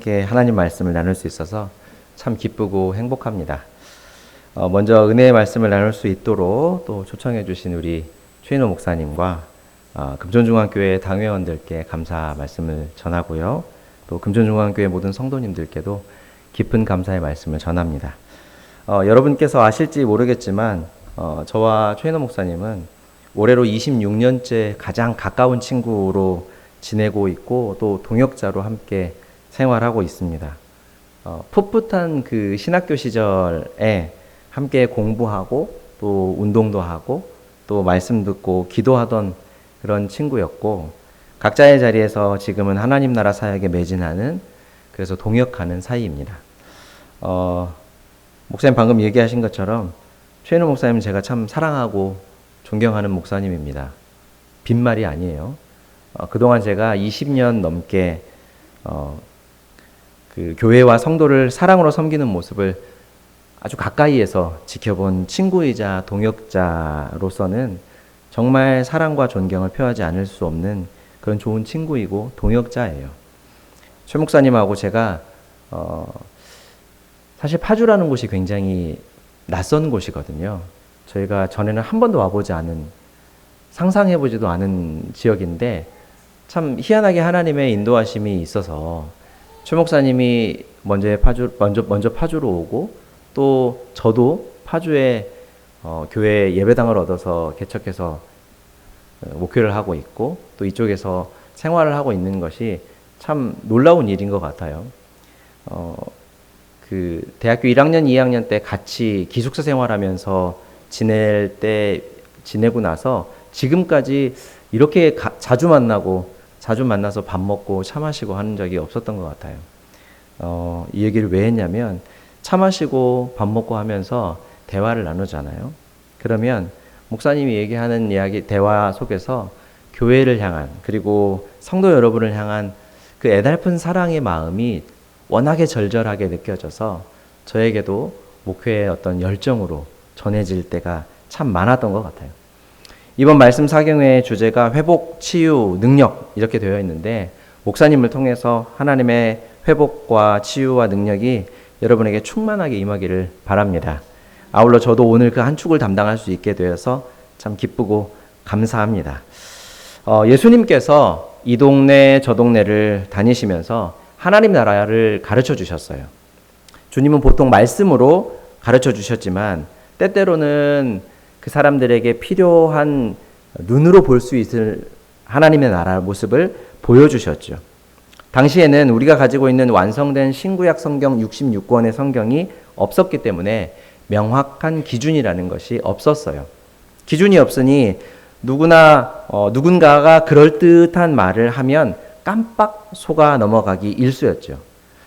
함께 하나님 말씀을 나눌 수 있어서 참 기쁘고 행복합니다. 먼저 은혜의 말씀을 나눌 수 있도록 또 초청해 주신 우리 최인호 목사님과 금천중앙교회 당회원들께 감사 말씀을 전하고요. 또 금천중앙교회 모든 성도님들께도 깊은 감사의 말씀을 전합니다. 여러분께서 아실지 모르겠지만 저와 최인호 목사님은 올해로 26년째 가장 가까운 친구로 지내고 있고 또 동역자로 함께 생활하고 있습니다. 풋풋한 그 신학교 시절에 함께 공부하고 또 운동도 하고 또 말씀 듣고 기도하던 그런 친구였고 각자의 자리에서 지금은 하나님 나라 사역에 매진하는 그래서 동역하는 사이입니다. 목사님 방금 얘기하신 것처럼 최인호 목사님은 제가 참 사랑하고 존경하는 목사님입니다. 빈말이 아니에요. 그동안 제가 20년 넘게 그 교회와 성도를 사랑으로 섬기는 모습을 아주 가까이에서 지켜본 친구이자 동역자로서는 정말 사랑과 존경을 표하지 않을 수 없는 그런 좋은 친구이고 동역자예요. 최 목사님하고 제가 사실 파주라는 곳이 굉장히 낯선 곳이거든요. 저희가 전에는 한 번도 와보지 않은, 상상해보지도 않은 지역인데 참 희한하게 하나님의 인도하심이 있어서 최 목사님이 먼저 파주로 오고 또 저도 파주에 교회 예배당을 얻어서 개척해서 목회를 하고 있고 또 이쪽에서 생활을 하고 있는 것이 참 놀라운 일인 것 같아요. 그 대학교 1학년, 2학년 때 같이 기숙사 생활하면서 지내고 나서 지금까지 이렇게 자주 만나서 밥 먹고 차 마시고 하는 적이 없었던 것 같아요. 이 얘기를 왜 했냐면 차 마시고 밥 먹고 하면서 대화를 나누잖아요. 그러면 목사님이 얘기하는 대화 속에서 교회를 향한 그리고 성도 여러분을 향한 그 애달픈 사랑의 마음이 워낙에 절절하게 느껴져서 저에게도 목회의 어떤 열정으로 전해질 때가 참 많았던 것 같아요. 이번 말씀 사경회의 주제가 회복, 치유, 능력 이렇게 되어 있는데 목사님을 통해서 하나님의 회복과 치유와 능력이 여러분에게 충만하게 임하기를 바랍니다. 아울러 저도 오늘 그 한 축을 담당할 수 있게 되어서 참 기쁘고 감사합니다. 예수님께서 이 동네 저 동네를 다니시면서 하나님 나라를 가르쳐 주셨어요. 주님은 보통 말씀으로 가르쳐 주셨지만 때때로는 그 사람들에게 필요한 눈으로 볼 수 있을 하나님의 나라의 모습을 보여주셨죠. 당시에는 우리가 가지고 있는 완성된 신구약 성경 66권의 성경이 없었기 때문에 명확한 기준이라는 것이 없었어요. 기준이 없으니 누군가가 그럴듯한 말을 하면 깜빡 속아 넘어가기 일쑤였죠.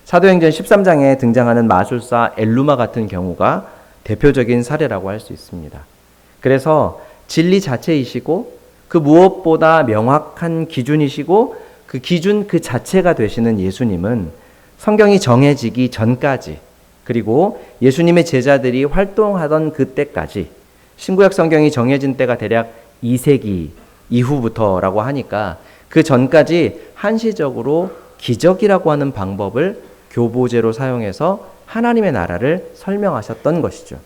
사도행전 13장에 등장하는 마술사 엘루마 같은 경우가 대표적인 사례라고 할 수 있습니다. 그래서 진리 자체이시고 그 무엇보다 명확한 기준이시고 그 기준 그 자체가 되시는 예수님은 성경이 정해지기 전까지 그리고 예수님의 제자들이 활동하던 그때까지 신구약 성경이 정해진 때가 대략 2세기 이후부터라고 하니까 그 전까지 한시적으로 기적이라고 하는 방법을 교보제로 사용해서 하나님의 나라를 설명하셨던 것이죠.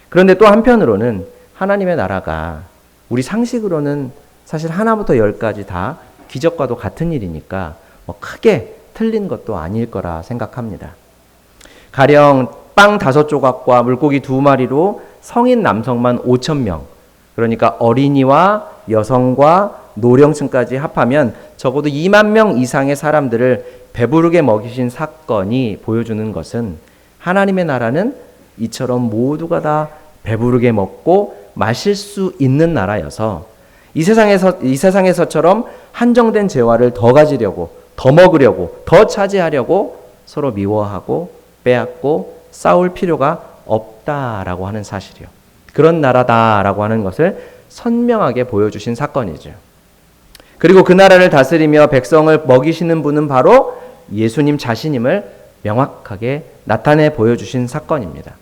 그런데 또 한편으로는 하나님의 나라가 우리 상식으로는 사실 하나부터 열까지 다 기적과도 같은 일이니까 크게 틀린 것도 아닐 거라 생각합니다. 가령 빵 5조각과 물고기 2마리로 성인 남성만 5,000명, 그러니까 어린이와 여성과 노령층까지 합하면 적어도 2만 명 이상의 사람들을 배부르게 먹이신 사건이 보여주는 것은 하나님의 나라는 이처럼 모두가 다 배부르게 먹고 마실 수 있는 나라여서 이 세상에서처럼 한정된 재화를 더 가지려고, 더 먹으려고, 더 차지하려고 서로 미워하고 빼앗고 싸울 필요가 없다라고 하는 사실이요. 그런 나라다라고 하는 것을 선명하게 보여주신 사건이죠. 그리고 그 나라를 다스리며 백성을 먹이시는 분은 바로 예수님 자신임을 명확하게 나타내 보여주신 사건입니다.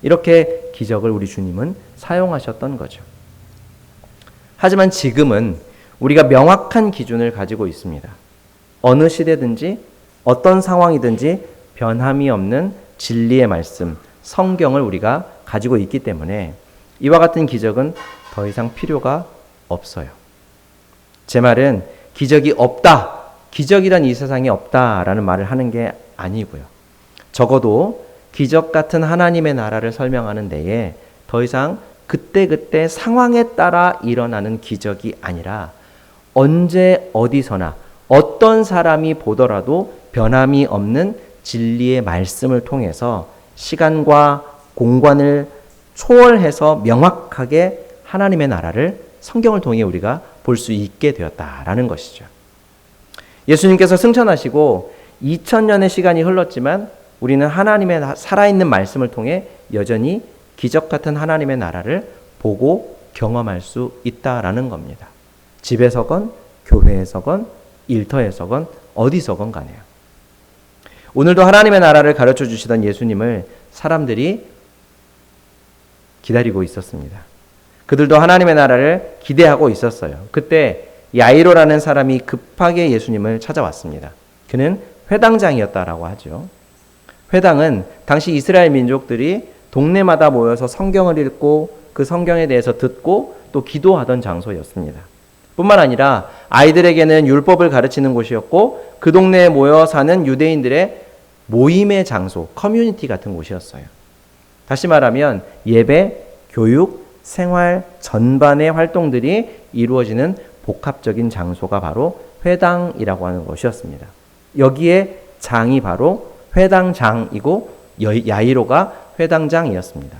이렇게 기적을 우리 주님은 사용하셨던 거죠. 하지만 지금은 우리가 명확한 기준을 가지고 있습니다. 어느 시대든지 어떤 상황이든지 변함이 없는 진리의 말씀, 성경을 우리가 가지고 있기 때문에 이와 같은 기적은 더 이상 필요가 없어요. 제 말은 기적이 없다, 기적이란 이 세상에 없다라는 말을 하는 게 아니고요. 적어도 기적 같은 하나님의 나라를 설명하는 데에 더 이상 그때그때 상황에 따라 일어나는 기적이 아니라 언제 어디서나 어떤 사람이 보더라도 변함이 없는 진리의 말씀을 통해서 시간과 공간을 초월해서 명확하게 하나님의 나라를 성경을 통해 우리가 볼 수 있게 되었다라는 것이죠. 예수님께서 승천하시고 2000년의 시간이 흘렀지만 우리는 하나님의 살아있는 말씀을 통해 여전히 기적 같은 하나님의 나라를 보고 경험할 수 있다라는 겁니다. 집에서건 교회에서건 일터에서건 어디서건 가네요. 오늘도 하나님의 나라를 가르쳐 주시던 예수님을 사람들이 기다리고 있었습니다. 그들도 하나님의 나라를 기대하고 있었어요. 그때 야이로라는 사람이 급하게 예수님을 찾아왔습니다. 그는 회당장이었다라고 하죠. 회당은 당시 이스라엘 민족들이 동네마다 모여서 성경을 읽고 그 성경에 대해서 듣고 또 기도하던 장소였습니다. 뿐만 아니라 아이들에게는 율법을 가르치는 곳이었고 그 동네에 모여 사는 유대인들의 모임의 장소, 커뮤니티 같은 곳이었어요. 다시 말하면 예배, 교육, 생활 전반의 활동들이 이루어지는 복합적인 장소가 바로 회당이라고 하는 것이었습니다. 여기에 장이 바로 회당장이고 야이로가 회당장이었습니다.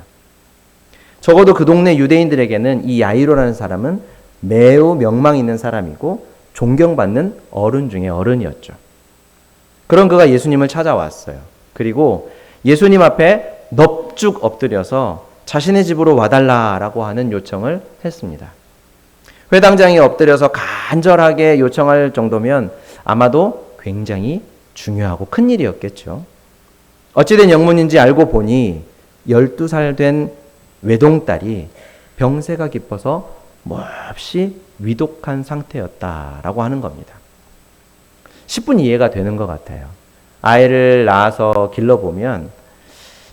적어도 그 동네 유대인들에게는 이 야이로라는 사람은 매우 명망 있는 사람이고 존경받는 어른 중에 어른이었죠. 그런 그가 예수님을 찾아왔어요. 그리고 예수님 앞에 넙죽 엎드려서 자신의 집으로 와달라라고 하는 요청을 했습니다. 회당장이 엎드려서 간절하게 요청할 정도면 아마도 굉장히 중요하고 큰 일이었겠죠. 어찌된 영문인지 알고 보니 12살 된 외동딸이 병세가 깊어서 몹시 위독한 상태였다라고 하는 겁니다. 10분 이해가 되는 것 같아요. 아이를 낳아서 길러보면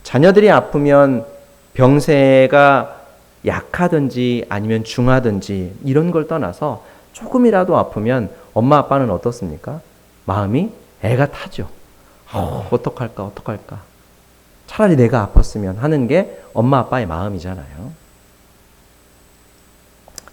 자녀들이 아프면 병세가 약하든지 아니면 중하든지 이런 걸 떠나서 조금이라도 아프면 엄마 아빠는 어떻습니까? 마음이 애가 타죠. 어떡할까. 차라리 내가 아팠으면 하는 게 엄마 아빠의 마음이잖아요.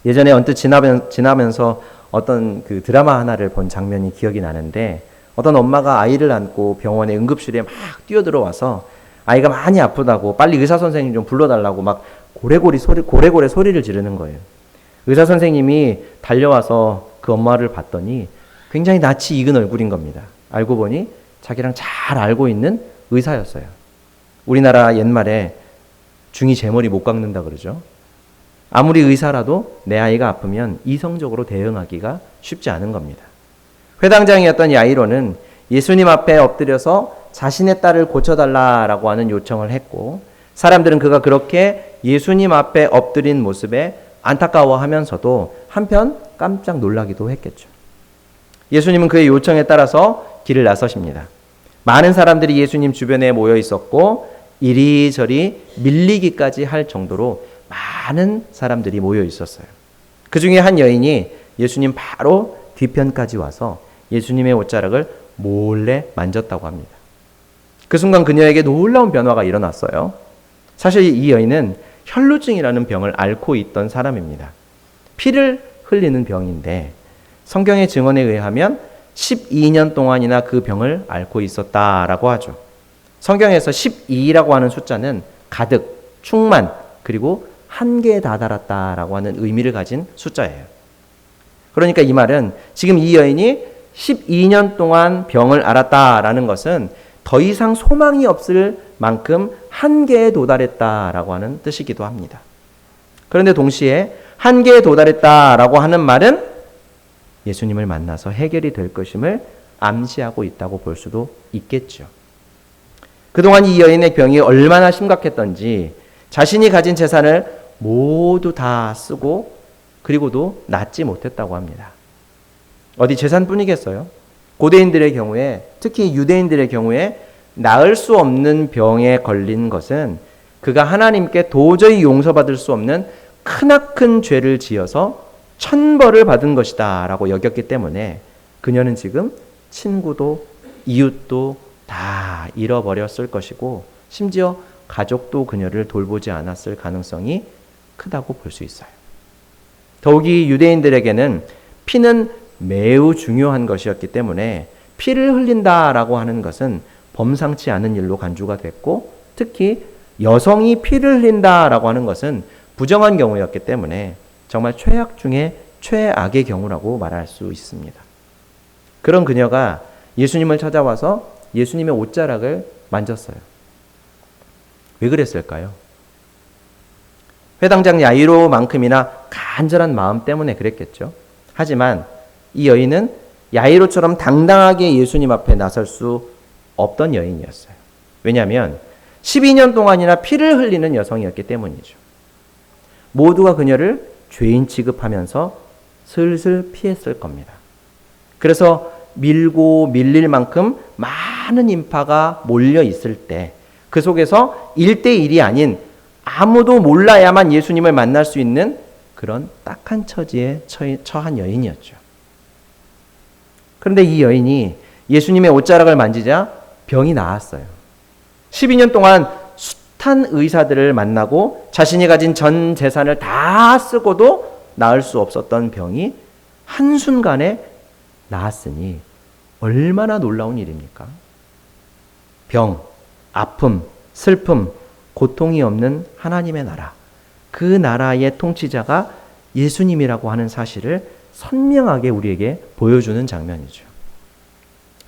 예전에 언뜻 지나면서 어떤 그 드라마 하나를 본 장면이 기억이 나는데 어떤 엄마가 아이를 안고 병원의 응급실에 막 뛰어들어와서 아이가 많이 아프다고 빨리 의사 선생님 좀 불러달라고 막 고래고래 소리를 지르는 거예요. 의사 선생님이 달려와서 그 엄마를 봤더니 굉장히 낯이 익은 얼굴인 겁니다. 알고 보니 자기랑 잘 알고 있는 의사였어요. 우리나라 옛말에 중이 제 머리 못 깎는다 그러죠. 아무리 의사라도 내 아이가 아프면 이성적으로 대응하기가 쉽지 않은 겁니다. 회당장이었던 야이로는 예수님 앞에 엎드려서 자신의 딸을 고쳐달라라고 하는 요청을 했고 사람들은 그가 그렇게 예수님 앞에 엎드린 모습에 안타까워하면서도 한편 깜짝 놀라기도 했겠죠. 예수님은 그의 요청에 따라서 길을 나서십니다. 많은 사람들이 예수님 주변에 모여 있었고 이리저리 밀리기까지 할 정도로 많은 사람들이 모여 있었어요. 그 중에 한 여인이 예수님 바로 뒤편까지 와서 예수님의 옷자락을 몰래 만졌다고 합니다. 그 순간 그녀에게 놀라운 변화가 일어났어요. 사실 이 여인은 혈루증이라는 병을 앓고 있던 사람입니다. 피를 흘리는 병인데 성경의 증언에 의하면 12년 동안이나 그 병을 앓고 있었다라고 하죠. 성경에서 12라고 하는 숫자는 가득, 충만, 그리고 한계에 다다랐다라고 하는 의미를 가진 숫자예요. 그러니까 이 말은 지금 이 여인이 12년 동안 병을 앓았다라는 것은 더 이상 소망이 없을 만큼 한계에 도달했다라고 하는 뜻이기도 합니다. 그런데 동시에 한계에 도달했다라고 하는 말은 예수님을 만나서 해결이 될 것임을 암시하고 있다고 볼 수도 있겠죠. 그동안 이 여인의 병이 얼마나 심각했던지 자신이 가진 재산을 모두 다 쓰고 그리고도 낫지 못했다고 합니다. 어디 재산뿐이겠어요? 고대인들의 경우에, 특히 유대인들의 경우에 나을 수 없는 병에 걸린 것은 그가 하나님께 도저히 용서받을 수 없는 크나큰 죄를 지어서 천벌을 받은 것이다 라고 여겼기 때문에 그녀는 지금 친구도 이웃도 다 잃어버렸을 것이고 심지어 가족도 그녀를 돌보지 않았을 가능성이 크다고 볼 수 있어요. 더욱이 유대인들에게는 피는 매우 중요한 것이었기 때문에 피를 흘린다라고 하는 것은 범상치 않은 일로 간주가 됐고 특히 여성이 피를 흘린다라고 하는 것은 부정한 경우였기 때문에 정말 최악 중에 최악의 경우라고 말할 수 있습니다. 그런 그녀가 예수님을 찾아와서 예수님의 옷자락을 만졌어요. 왜 그랬을까요? 회당장 야이로만큼이나 간절한 마음 때문에 그랬겠죠. 하지만 이 여인은 야이로처럼 당당하게 예수님 앞에 나설 수 없던 여인이었어요. 왜냐하면 12년 동안이나 피를 흘리는 여성이었기 때문이죠. 모두가 그녀를 죄인 취급하면서 슬슬 피했을 겁니다. 그래서 밀고 밀릴 만큼 많은 인파가 몰려 있을 때 그 속에서 1대1이 아닌 아무도 몰라야만 예수님을 만날 수 있는 그런 딱한 처지에 처한 여인이었죠. 그런데 이 여인이 예수님의 옷자락을 만지자 병이 나았어요. 12년 동안 숱한 의사들을 만나고 자신이 가진 전 재산을 다 쓰고도 나을 수 없었던 병이 한순간에 나았으니 얼마나 놀라운 일입니까? 병, 아픔, 슬픔, 고통이 없는 하나님의 나라, 그 나라의 통치자가 예수님이라고 하는 사실을 선명하게 우리에게 보여주는 장면이죠.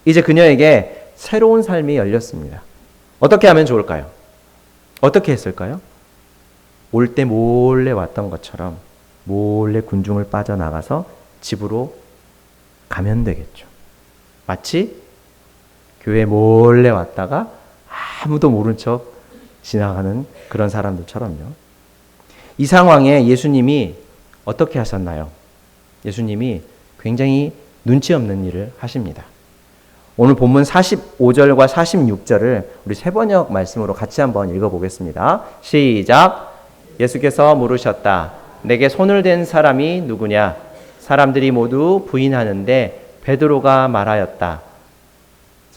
이제 그녀에게 새로운 삶이 열렸습니다. 어떻게 하면 좋을까요? 어떻게 했을까요? 올 때 몰래 왔던 것처럼 몰래 군중을 빠져나가서 집으로 가면 되겠죠. 마치 교회 몰래 왔다가 아무도 모른 척 지나가는 그런 사람들처럼요. 이 상황에 예수님이 어떻게 하셨나요? 예수님이 굉장히 눈치 없는 일을 하십니다. 오늘 본문 45절과 46절을 우리 세번역 말씀으로 같이 한번 읽어보겠습니다. 시작. 예수께서 물으셨다. 내게 손을 댄 사람이 누구냐? 사람들이 모두 부인하는데 베드로가 말하였다.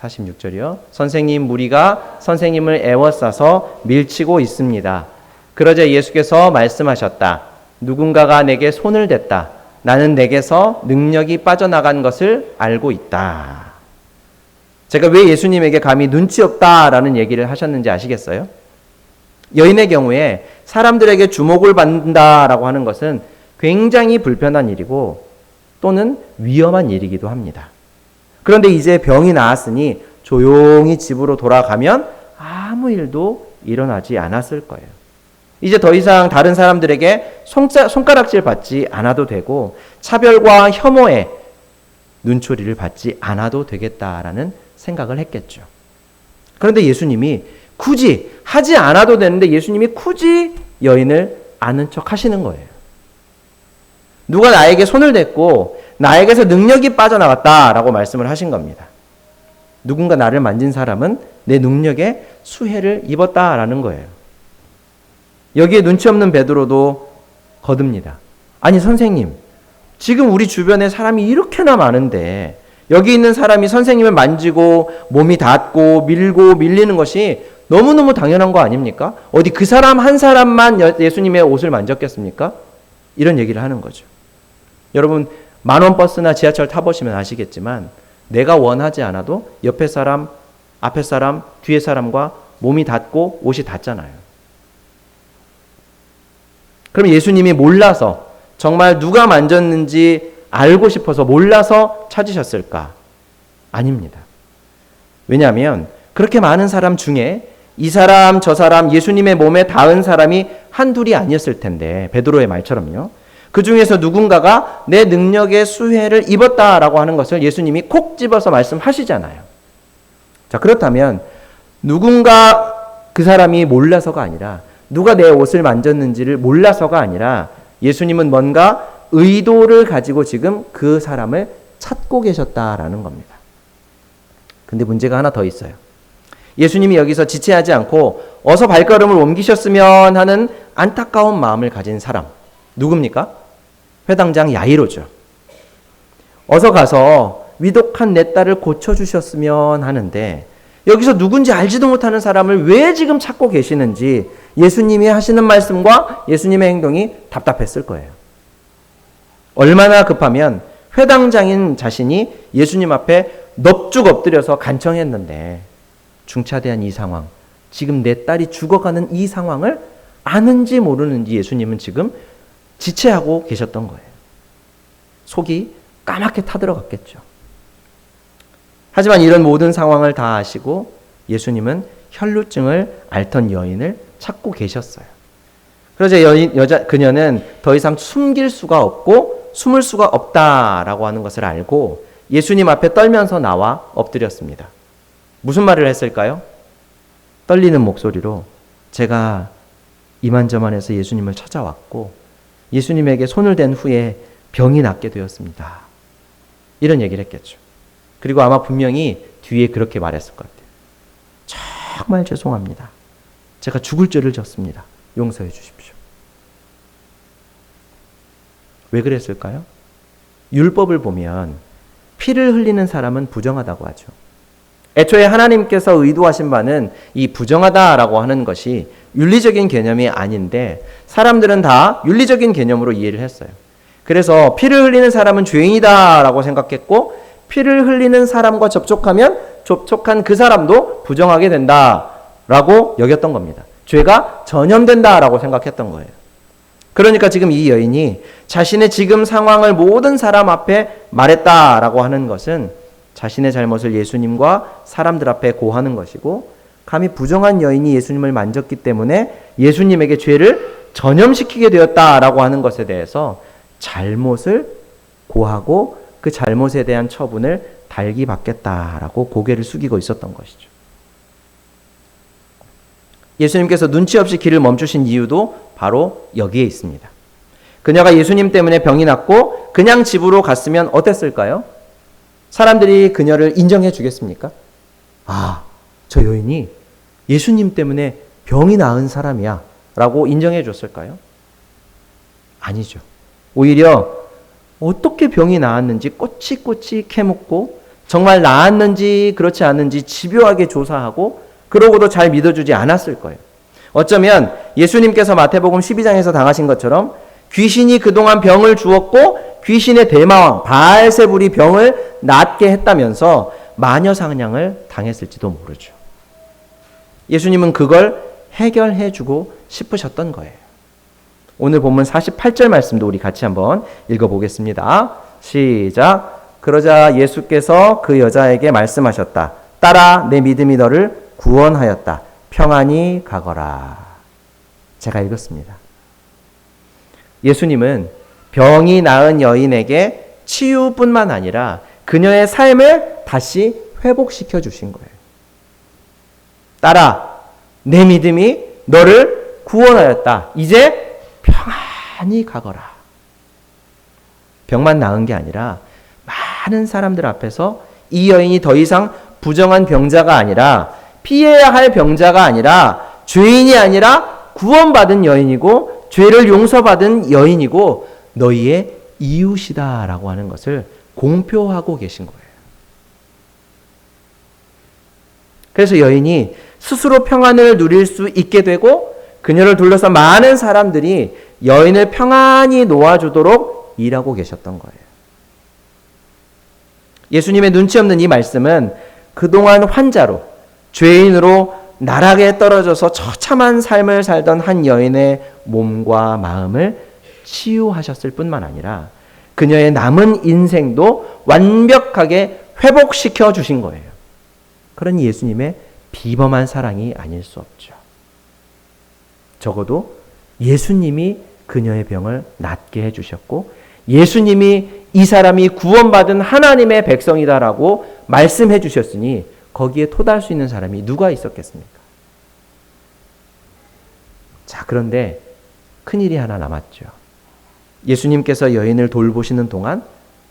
46절이요. 선생님, 무리가 선생님을 애워싸서 밀치고 있습니다. 그러자 예수께서 말씀하셨다. 누군가가 내게 손을 댔다. 나는 내게서 능력이 빠져나간 것을 알고 있다. 제가 왜 예수님에게 감히 눈치 없다라는 얘기를 하셨는지 아시겠어요? 여인의 경우에 사람들에게 주목을 받는다라고 하는 것은 굉장히 불편한 일이고 또는 위험한 일이기도 합니다. 그런데 이제 병이 나았으니 조용히 집으로 돌아가면 아무 일도 일어나지 않았을 거예요. 이제 더 이상 다른 사람들에게 손가락질 받지 않아도 되고 차별과 혐오에 눈초리를 받지 않아도 되겠다라는 생각을 했겠죠. 그런데 예수님이 굳이 하지 않아도 되는데 예수님이 굳이 여인을 아는 척 하시는 거예요. 누가 나에게 손을 댔고 나에게서 능력이 빠져나갔다라고 말씀을 하신 겁니다. 누군가 나를 만진 사람은 내 능력에 수혜를 입었다라는 거예요. 여기에 눈치 없는 베드로도 거듭니다. 아니 선생님, 지금 우리 주변에 사람이 이렇게나 많은데 여기 있는 사람이 선생님을 만지고 몸이 닿고 밀고 밀리는 것이 너무너무 당연한 거 아닙니까? 어디 그 사람 한 사람만 예수님의 옷을 만졌겠습니까? 이런 얘기를 하는 거죠. 여러분 만원 버스나 지하철 타보시면 아시겠지만 내가 원하지 않아도 옆에 사람, 앞에 사람, 뒤에 사람과 몸이 닿고 옷이 닿잖아요. 그럼 예수님이 몰라서 정말 누가 만졌는지 알고 싶어서 몰라서 찾으셨을까? 아닙니다. 왜냐하면 그렇게 많은 사람 중에 이 사람 저 사람 예수님의 몸에 닿은 사람이 한둘이 아니었을 텐데 베드로의 말처럼요. 그 중에서 누군가가 내 능력의 수혜를 입었다라고 하는 것을 예수님이 콕 집어서 말씀하시잖아요. 자, 그렇다면 누군가 그 사람이 몰라서가 아니라 누가 내 옷을 만졌는지를 몰라서가 아니라 예수님은 뭔가 의도를 가지고 지금 그 사람을 찾고 계셨다라는 겁니다. 근데 문제가 하나 더 있어요. 예수님이 여기서 지체하지 않고 어서 발걸음을 옮기셨으면 하는 안타까운 마음을 가진 사람. 누굽니까? 회당장 야이로죠. 어서 가서 위독한 내 딸을 고쳐주셨으면 하는데 여기서 누군지 알지도 못하는 사람을 왜 지금 찾고 계시는지 예수님이 하시는 말씀과 예수님의 행동이 답답했을 거예요. 얼마나 급하면 회당장인 자신이 예수님 앞에 넙죽 엎드려서 간청했는데 중차대한 이 상황, 지금 내 딸이 죽어가는 이 상황을 아는지 모르는지 예수님은 지금 지체하고 계셨던 거예요. 속이 까맣게 타들어갔겠죠. 하지만 이런 모든 상황을 다 아시고 예수님은 혈루증을 앓던 여인을 찾고 계셨어요. 그러자 그녀는 더 이상 숨길 수가 없고 숨을 수가 없다라고 하는 것을 알고 예수님 앞에 떨면서 나와 엎드렸습니다. 무슨 말을 했을까요? 떨리는 목소리로 제가 이만저만해서 예수님을 찾아왔고 예수님에게 손을 댄 후에 병이 낫게 되었습니다. 이런 얘기를 했겠죠. 그리고 아마 분명히 뒤에 그렇게 말했을 것 같아요. 정말 죄송합니다. 제가 죽을 죄를 졌습니다. 용서해 주십시오. 왜 그랬을까요? 율법을 보면 피를 흘리는 사람은 부정하다고 하죠. 애초에 하나님께서 의도하신 바는 이 부정하다라고 하는 것이 윤리적인 개념이 아닌데 사람들은 다 윤리적인 개념으로 이해를 했어요. 그래서 피를 흘리는 사람은 죄인이다라고 생각했고 피를 흘리는 사람과 접촉하면 접촉한 그 사람도 부정하게 된다라고 여겼던 겁니다. 죄가 전염된다라고 생각했던 거예요. 그러니까 지금 이 여인이 자신의 지금 상황을 모든 사람 앞에 말했다라고 하는 것은 자신의 잘못을 예수님과 사람들 앞에 고하는 것이고 감히 부정한 여인이 예수님을 만졌기 때문에 예수님에게 죄를 전염시키게 되었다라고 하는 것에 대해서 잘못을 고하고 그 잘못에 대한 처분을 달기 받겠다라고 고개를 숙이고 있었던 것이죠. 예수님께서 눈치 없이 길을 멈추신 이유도 바로 여기에 있습니다. 그녀가 예수님 때문에 병이 났고 그냥 집으로 갔으면 어땠을까요? 사람들이 그녀를 인정해 주겠습니까? 아, 저 여인이 예수님 때문에 병이 나은 사람이야 라고 인정해 줬을까요? 아니죠. 오히려 어떻게 병이 나았는지 꼬치꼬치 캐묻고 정말 나았는지 그렇지 않은지 집요하게 조사하고 그러고도 잘 믿어주지 않았을 거예요. 어쩌면 예수님께서 마태복음 12장에서 당하신 것처럼 귀신이 그동안 병을 주었고 귀신의 대마왕 바알세불이 병을 낫게 했다면서 마녀 사냥을 당했을지도 모르죠. 예수님은 그걸 해결해주고 싶으셨던 거예요. 오늘 본문 48절 말씀도 우리 같이 한번 읽어보겠습니다. 시작. 그러자 예수께서 그 여자에게 말씀하셨다. 딸아, 내 믿음이 너를 구원하였다. 평안히 가거라. 제가 읽었습니다. 예수님은 병이 나은 여인에게 치유뿐만 아니라 그녀의 삶을 다시 회복시켜 주신 거예요. 딸아, 내 믿음이 너를 구원하였다. 이제 평안히 가거라. 병만 나은 게 아니라 많은 사람들 앞에서 이 여인이 더 이상 부정한 병자가 아니라 피해야 할 병자가 아니라 죄인이 아니라 구원받은 여인이고 죄를 용서받은 여인이고 너희의 이웃이다라고 하는 것을 공표하고 계신 거예요. 그래서 여인이 스스로 평안을 누릴 수 있게 되고 그녀를 둘러서 많은 사람들이 여인을 평안히 놓아주도록 일하고 계셨던 거예요. 예수님의 눈치 없는 이 말씀은 그동안 환자로 죄인으로 나락에 떨어져서 처참한 삶을 살던 한 여인의 몸과 마음을 치유하셨을 뿐만 아니라 그녀의 남은 인생도 완벽하게 회복시켜 주신 거예요. 그런 예수님의 비범한 사랑이 아닐 수 없죠. 적어도 예수님이 그녀의 병을 낫게 해주셨고 예수님이 이 사람이 구원받은 하나님의 백성이다라고 말씀해 주셨으니 거기에 토달 수 있는 사람이 누가 있었겠습니까? 자, 그런데 큰일이 하나 남았죠. 예수님께서 여인을 돌보시는 동안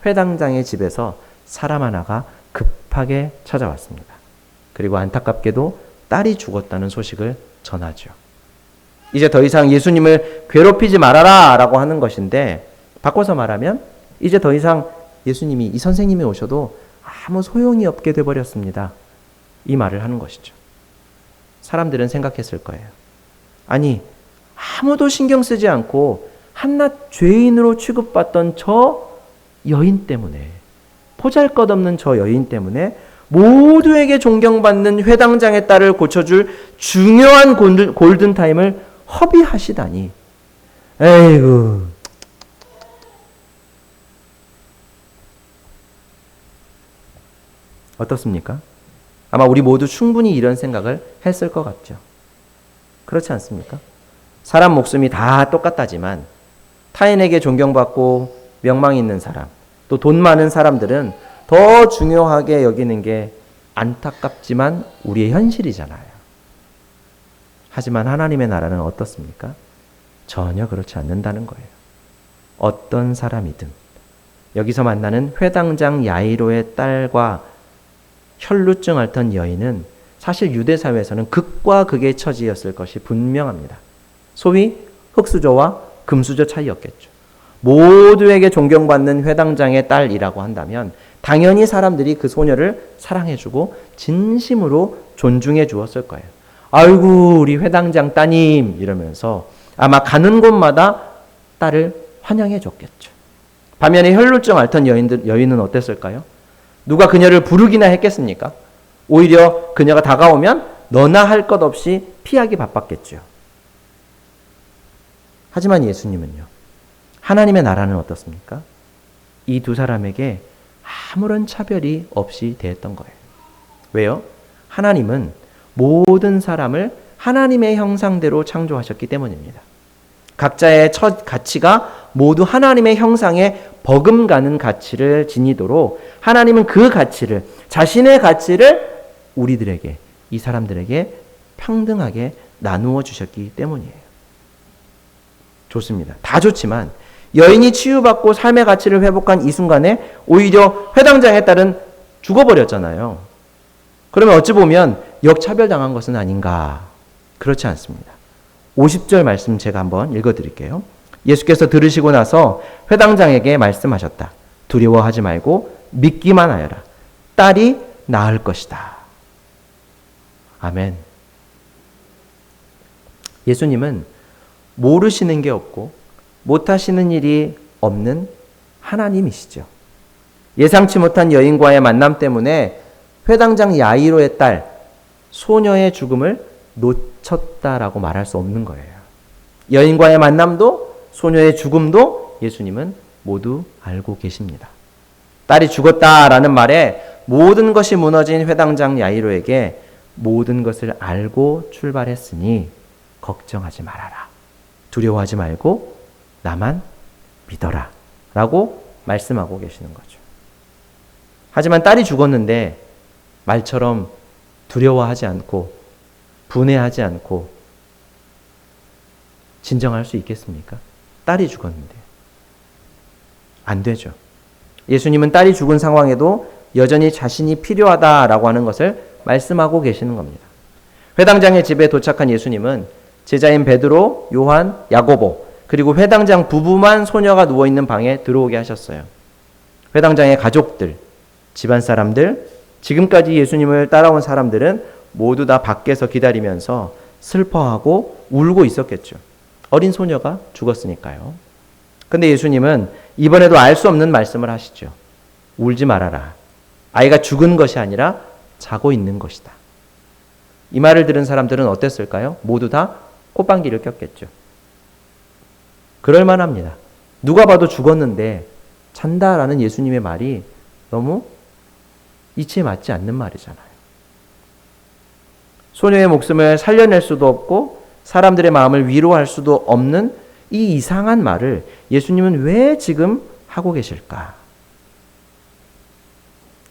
회당장의 집에서 사람 하나가 급하게 찾아왔습니다. 그리고 안타깝게도 딸이 죽었다는 소식을 전하죠. 이제 더 이상 예수님을 괴롭히지 말아라 라고 하는 것인데, 바꿔서 말하면 이제 더 이상 예수님이, 이 선생님이 오셔도 아무 소용이 없게 돼버렸습니다. 이 말을 하는 것이죠. 사람들은 생각했을 거예요. 아니, 아무도 신경 쓰지 않고 한낱 죄인으로 취급받던 저 여인 때문에, 보잘것없는 저 여인 때문에 모두에게 존경받는 회당장의 딸을 고쳐줄 중요한 골든타임을 허비하시다니. 에이구. 어떻습니까? 아마 우리 모두 충분히 이런 생각을 했을 것 같죠. 그렇지 않습니까? 사람 목숨이 다 똑같다지만 타인에게 존경받고 명망 있는 사람, 또 돈 많은 사람들은 더 중요하게 여기는 게 안타깝지만 우리의 현실이잖아요. 하지만 하나님의 나라는 어떻습니까? 전혀 그렇지 않는다는 거예요. 어떤 사람이든, 여기서 만나는 회당장 야이로의 딸과 혈루증 앓던 여인은 사실 유대 사회에서는 극과 극의 처지였을 것이 분명합니다. 소위 흙수저와 금수저 차이였겠죠. 모두에게 존경받는 회당장의 딸이라고 한다면 당연히 사람들이 그 소녀를 사랑해주고 진심으로 존중해 주었을 거예요. 아이고 우리 회당장 따님 이러면서 아마 가는 곳마다 딸을 환영해 줬겠죠. 반면에 혈루증 앓던 여인은 어땠을까요? 누가 그녀를 부르기나 했겠습니까? 오히려 그녀가 다가오면 너나 할 것 없이 피하기 바빴겠죠. 하지만 예수님은요, 하나님의 나라는 어떻습니까? 이 두 사람에게 아무런 차별이 없이 대했던 거예요. 왜요? 하나님은 모든 사람을 하나님의 형상대로 창조하셨기 때문입니다. 각자의 첫 가치가 모두 하나님의 형상에 버금가는 가치를 지니도록 하나님은 그 가치를, 자신의 가치를 우리들에게, 이 사람들에게 평등하게 나누어 주셨기 때문이에요. 좋습니다. 다 좋지만 여인이 치유받고 삶의 가치를 회복한 이 순간에 오히려 회당장의 딸은 죽어버렸잖아요. 그러면 어찌 보면 역차별당한 것은 아닌가? 그렇지 않습니다. 50절 말씀 제가 한번 읽어드릴게요. 예수께서 들으시고 나서 회당장에게 말씀하셨다. 두려워하지 말고 믿기만 하여라. 딸이 나을 것이다. 아멘. 예수님은 모르시는 게 없고 못하시는 일이 없는 하나님이시죠. 예상치 못한 여인과의 만남 때문에 회당장 야이로의 딸, 소녀의 죽음을 놓쳤다라고 말할 수 없는 거예요. 여인과의 만남도 소녀의 죽음도 예수님은 모두 알고 계십니다. 딸이 죽었다라는 말에 모든 것이 무너진 회당장 야이로에게 모든 것을 알고 출발했으니 걱정하지 말아라. 두려워하지 말고 나만 믿어라 라고 말씀하고 계시는 거죠. 하지만 딸이 죽었는데 말처럼 두려워하지 않고 분해하지 않고 진정할 수 있겠습니까? 딸이 죽었는데. 안 되죠. 예수님은 딸이 죽은 상황에도 여전히 자신이 필요하다라고 하는 것을 말씀하고 계시는 겁니다. 회당장의 집에 도착한 예수님은 제자인 베드로, 요한, 야고보, 그리고 회당장 부부만 소녀가 누워있는 방에 들어오게 하셨어요. 회당장의 가족들, 집안 사람들, 지금까지 예수님을 따라온 사람들은 모두 다 밖에서 기다리면서 슬퍼하고 울고 있었겠죠. 어린 소녀가 죽었으니까요. 근데 예수님은 이번에도 알 수 없는 말씀을 하시죠. 울지 말아라. 아이가 죽은 것이 아니라 자고 있는 것이다. 이 말을 들은 사람들은 어땠을까요? 모두 다 콧방귀를 꼈겠죠. 그럴 만합니다. 누가 봐도 죽었는데 잔다라는 예수님의 말이 너무 이치에 맞지 않는 말이잖아요. 소녀의 목숨을 살려낼 수도 없고 사람들의 마음을 위로할 수도 없는 이 이상한 말을 예수님은 왜 지금 하고 계실까?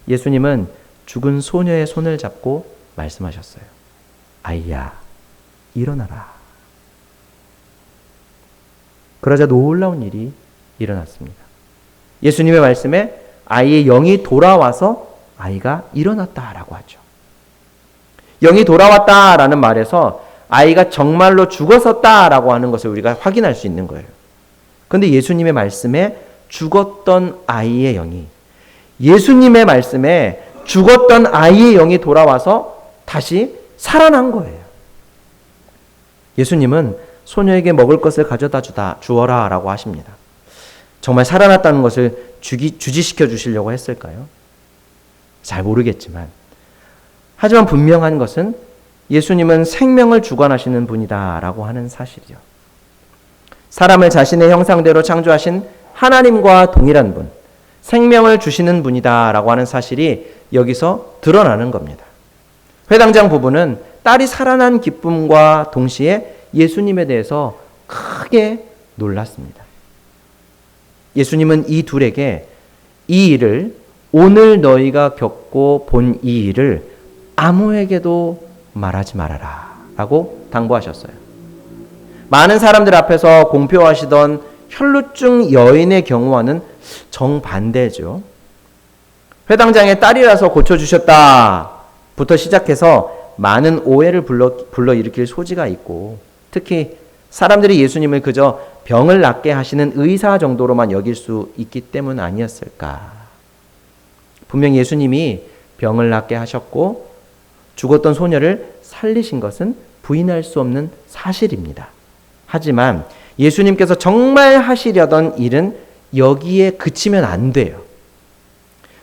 예수님은 죽은 소녀의 손을 잡고 말씀하셨어요. 아이야, 일어나라. 그러자 놀라운 일이 일어났습니다. 예수님의 말씀에 아이의 영이 돌아와서 아이가 일어났다라고 하죠. 영이 돌아왔다라는 말에서 아이가 정말로 죽었었다라고 하는 것을 우리가 확인할 수 있는 거예요. 그런데 예수님의 말씀에 죽었던 아이의 영이, 예수님의 말씀에 죽었던 아이의 영이 돌아와서 다시 살아난 거예요. 예수님은 소녀에게 먹을 것을 가져다 주어라 라고 하십니다. 정말 살아났다는 것을 주지시켜 주시려고 했을까요? 잘 모르겠지만, 하지만 분명한 것은 예수님은 생명을 주관하시는 분이다 라고 하는 사실이요. 사람을 자신의 형상대로 창조하신 하나님과 동일한 분, 생명을 주시는 분이다 라고 하는 사실이 여기서 드러나는 겁니다. 회당장 부부는 딸이 살아난 기쁨과 동시에 예수님에 대해서 크게 놀랐습니다. 예수님은 이 둘에게 이 일을, 오늘 너희가 겪고 본 이 일을 아무에게도 말하지 말아라 라고 당부하셨어요. 많은 사람들 앞에서 공표하시던 혈루증 여인의 경우와는 정반대죠. 회당장의 딸이라서 고쳐주셨다부터 시작해서 많은 오해를 불러일으킬 소지가 있고, 특히 사람들이 예수님을 그저 병을 낫게 하시는 의사 정도로만 여길 수 있기 때문 아니었을까. 분명 예수님이 병을 낫게 하셨고 죽었던 소녀를 살리신 것은 부인할 수 없는 사실입니다. 하지만 예수님께서 정말 하시려던 일은 여기에 그치면 안 돼요.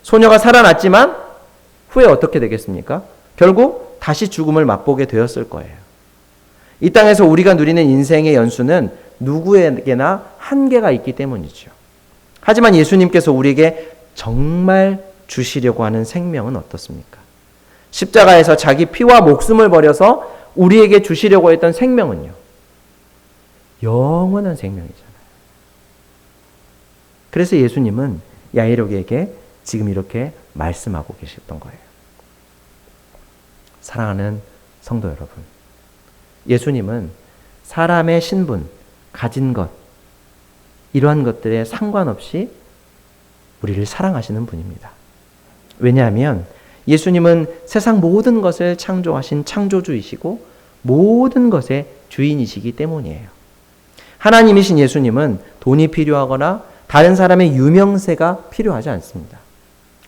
소녀가 살아났지만 후에 어떻게 되겠습니까? 결국 다시 죽음을 맛보게 되었을 거예요. 이 땅에서 우리가 누리는 인생의 연수는 누구에게나 한계가 있기 때문이죠. 하지만 예수님께서 우리에게 정말 주시려고 하는 생명은 어떻습니까? 십자가에서 자기 피와 목숨을 버려서 우리에게 주시려고 했던 생명은요, 영원한 생명이잖아요. 그래서 예수님은 야이로에게 지금 이렇게 말씀하고 계셨던 거예요. 사랑하는 성도 여러분, 예수님은 사람의 신분, 가진 것, 이러한 것들에 상관없이 우리를 사랑하시는 분입니다. 왜냐하면 예수님은 세상 모든 것을 창조하신 창조주이시고 모든 것의 주인이시기 때문이에요. 하나님이신 예수님은 돈이 필요하거나 다른 사람의 유명세가 필요하지 않습니다.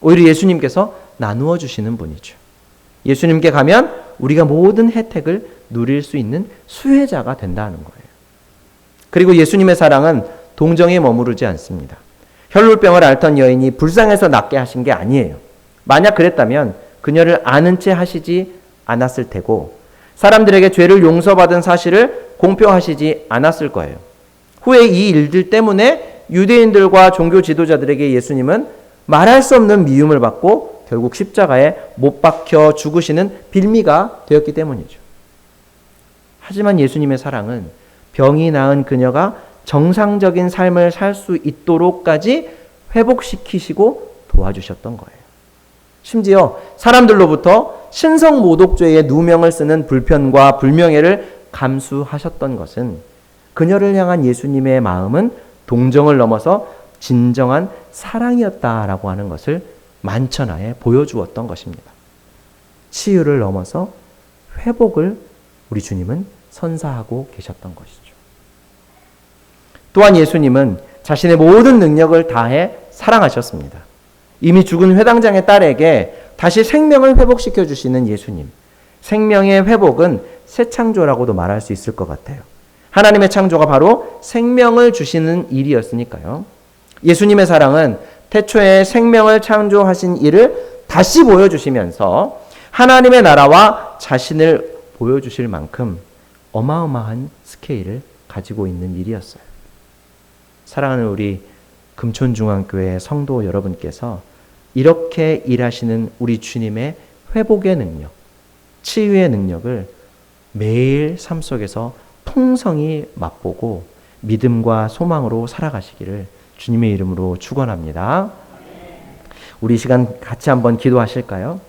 오히려 예수님께서 나누어 주시는 분이죠. 예수님께 가면 우리가 모든 혜택을 누릴 수 있는 수혜자가 된다는 거예요. 그리고 예수님의 사랑은 동정에 머무르지 않습니다. 혈루병을 앓던 여인이 불쌍해서 낫게 하신 게 아니에요. 만약 그랬다면 그녀를 아는 채 하시지 않았을 테고 사람들에게 죄를 용서받은 사실을 공표하시지 않았을 거예요. 후에 이 일들 때문에 유대인들과 종교 지도자들에게 예수님은 말할 수 없는 미움을 받고 결국 십자가에 못 박혀 죽으시는 빌미가 되었기 때문이죠. 하지만 예수님의 사랑은 병이 나은 그녀가 정상적인 삶을 살 수 있도록까지 회복시키시고 도와주셨던 거예요. 심지어 사람들로부터 신성모독죄의 누명을 쓰는 불편과 불명예를 감수하셨던 것은 그녀를 향한 예수님의 마음은 동정을 넘어서 진정한 사랑이었다라고 하는 것을 만천하에 보여주었던 것입니다. 치유를 넘어서 회복을 우리 주님은 선사하고 계셨던 것이죠. 또한 예수님은 자신의 모든 능력을 다해 사랑하셨습니다. 이미 죽은 회당장의 딸에게 다시 생명을 회복시켜 주시는 예수님. 생명의 회복은 새 창조라고도 말할 수 있을 것 같아요. 하나님의 창조가 바로 생명을 주시는 일이었으니까요. 예수님의 사랑은 태초에 생명을 창조하신 일을 다시 보여주시면서 하나님의 나라와 자신을 보여주실 만큼 어마어마한 스케일을 가지고 있는 일이었어요. 사랑하는 우리 금촌중앙교회 성도 여러분께서 이렇게 일하시는 우리 주님의 회복의 능력, 치유의 능력을 매일 삶 속에서 통성이 맛보고 믿음과 소망으로 살아가시기를 주님의 이름으로 축원합니다. 우리 시간 같이 한번 기도하실까요?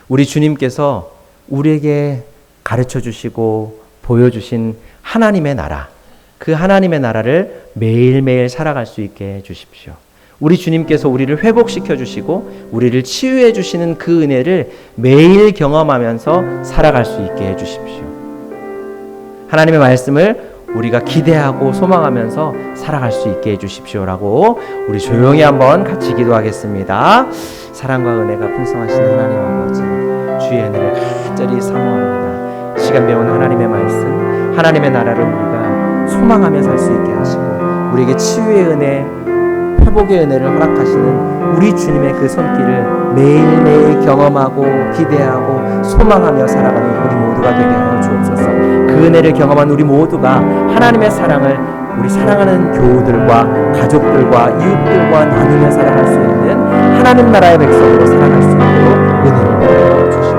우리 주님께서 우리에게 가르쳐 주시고 보여주신 하나님의 나라, 그 하나님의 나라를 매일매일 살아갈 수 있게 해 주십시오. 우리 주님께서 우리를 회복시켜 주시고 우리를 치유해 주시는 그 은혜를 매일 경험하면서 살아갈 수 있게 해 주십시오. 하나님의 말씀을 우리가 기대하고 소망하면서 살아갈 수 있게 해주십시오라고 우리 조용히 한번 같이 기도하겠습니다. 사랑과 은혜가 풍성하신 하나님 아버지, 주의 은혜를 간절히 사모합니다. 시간 배운 하나님의 말씀, 하나님의 나라를 우리가 소망하며 살 수 있게 하시고 우리에게 치유의 은혜, 회복의 은혜를 허락하시는 우리 주님의 그 손길을 매일매일 경험하고 기대하고 소망하며 살아가는 우리 모두가 되게 하여 주옵소서. 그 은혜를 경험한 우리 모두가 하나님의 사랑을 우리 사랑하는 교우들과 가족들과 이웃들과 나누며 살아갈 수 있는 하나님 나라의 백성으로 살아갈 수 있도록 은혜를 베풀어 주시옵소서.